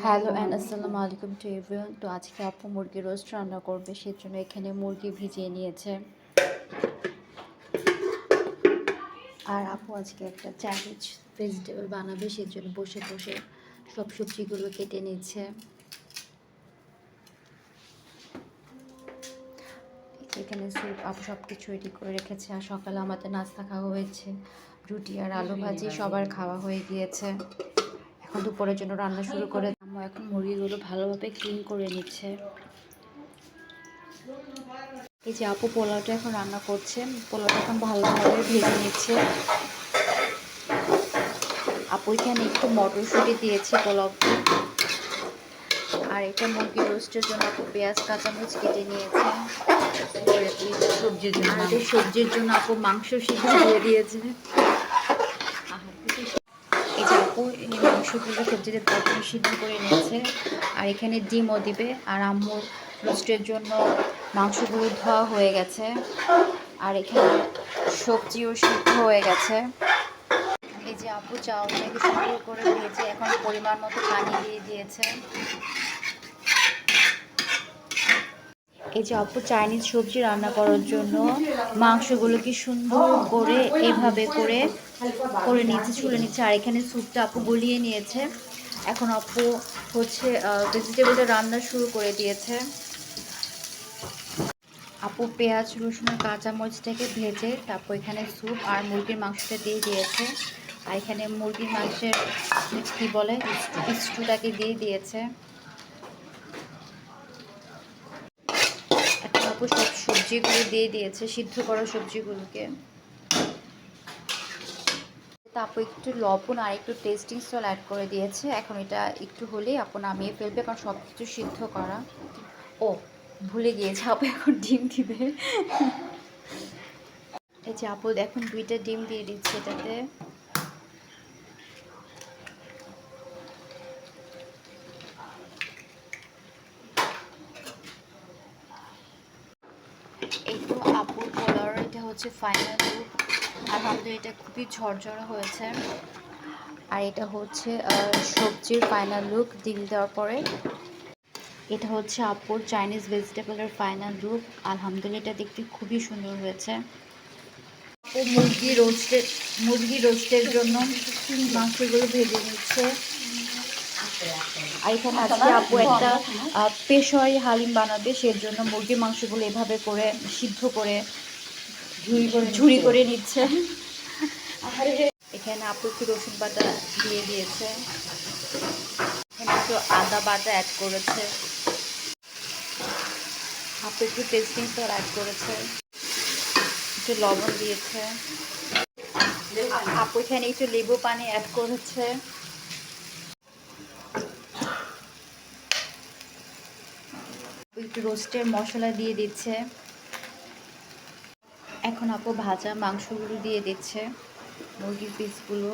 Hello and আসসালামু আলাইকুম to everyone. তো আজকে আপু মুরগি রোস্ট রান্না করবে, সেজন্য এখানে মুরগি ভিজিয়ে নিয়েছে। আর আপু আজকে একটা চাইনিজ ভেজিটেবল বানাবে, সেজন্য বসে বসে সব সবজিগুলো কেটে নিচ্ছে। এখানে স্যুপ আপু সব কিছু রেডি করে রেখেছে। আর সকালে আমাদের নাস্তা খাওয়া হয়েছে, রুটি আর আলু ভাজি, সবার খাওয়া হয়ে গিয়েছে। এখন দুপুরের জন্য রান্না শুরু করে আম্মু এখন মুরগিগুলো ভালোভাবে ক্লিন করে নিচ্ছে। এই যে আপু পোলাওটা এখন রান্না করছে, পোলাওটা এখন ভালোভাবে ভেজে নিচ্ছে। আপু এখানে একটু মটরশুঁটি দিয়েছে পোলাওতে। আর এটা মুরগি রোস্টের জন্য আপু পেঁয়াজ কাঁচামরিচ কেটে নিয়েছে। সবজির জন্য আপু মাংস সিদ্ধ দিয়ে দিয়েছে। এই যে আপু এই মাংসগুলো সবজিতে তারপরে সিদ্ধ করে নিয়েছে। আর এখানে ডিমও দিবে। আর আম্মুর রোস্টের জন্য মাংসগুলো ধোয়া হয়ে গেছে। আর এখানে সবজিও সিদ্ধ হয়ে গেছে। এই যে আপু চাউলটাকে সুন্দর করে ভেজে এখন পরিমাণ মতো পানি দিয়ে দিয়েছে। এই যে আপু চাইনিজ সবজি রান্না করার জন্য মাংসগুলোকে সুন্দর করে এভাবে করে করে নিয়েছে, ছুলে নিচ্ছে। আর এখানে স্যুপটা আপু গলিয়ে নিয়েছে। এখন আপু হচ্ছে ভেজিটেবলটা রান্না শুরু করে দিয়েছে। আপু পেঁয়াজ রসুন আর কাঁচামরিচটাকে ভেজে তারপর এখানে স্যুপ আর মুরগির মাংসটা দিয়ে দিয়েছে। আর এখানে মুরগির মাংসের কী বলে স্টুটাকে দিয়ে দিয়েছে। এখন আপু সব সবজিগুলো দিয়ে দিয়েছে, সিদ্ধ করা সবজিগুলোকে। আপু একটু লবণ আর একটু টেস্টিং সল্ট অ্যাড করে দিয়েছে। এখন এটা একটু হলেই আপু নামিয়ে ফেলবে, কারণ সব কিছু সিদ্ধ করা। ও ভুলে গিয়েছে, আপু এখন ডিম দিবে। এই যে আপু এখন 2টা ডিম দিয়ে দিচ্ছে এটাতে। এই তো আপুর পোলাওর এটা হচ্ছে ফাইনাল লুক। আলহামদুলিল্লাহ এটা খুবই ঝরঝরা হয়েছে। আর এটা হচ্ছে সবজির ফাইনাল লুক ডিম দেওয়ার পরে। এটা হচ্ছে আপুর চাইনিজ ভেজিটেবলের ফাইনাল লুক। আলহামদুলিল্লাহ এটা দেখতে খুবই সুন্দর হয়েছে। আপু মুরগি রোস্টের জন্য মাংসগুলো ভেজে নিচ্ছে। আর এখানে আজকে আপু একটা পেশোয়ারি হালিম বানাবে, সেজন্য মুরগির মাংসগুলো এভাবে করে সিদ্ধ করে ঝুড়ি করে নিচ্ছে। এখানে আপু একটু রসুন বাটা দিয়ে দিয়েছে, এখানে একটু আদা বাটা অ্যাড করেছে, আপু একটু টেস্টিং সল্ট অ্যাড করেছে, একটু লবণ দিয়েছে। আপু এখানে একটু লেবু পানি অ্যাড করেছে। একটু রোস্টের মশলা দিয়ে দিচ্ছে। এখন আপু ভাজা মাংসগুলো দিয়ে দিচ্ছে, মুরগির পিসগুলো।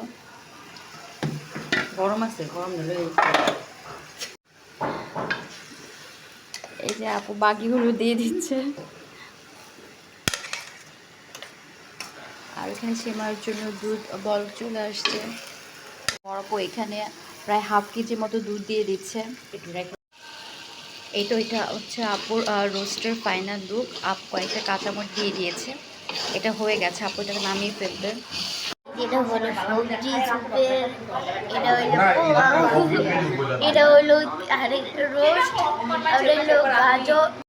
গরম আছে, গরম দিলে এই যে আপু বাকিগুলো দিয়ে দিচ্ছে। আর এখানে সেমাইয়ের জন্য দুধ বল চলে আসছে। আপু এখানে প্রায় হাফ কেজির মতো দুধ দিয়ে দিচ্ছে। এটা হচ্ছে আপুর রোস্টের ফাইনাল লুক। আপু কয়েকটা কাঁচামরিচ দিয়ে দিয়েছে। এটা হয়ে গেছে, আপু এটাকে নামিয়ে ফেলবে। এটা হলো সবজি স্যুপের, এটা হলো পোলাও, এটা হলো রোস্ট, আর হলো গাজর।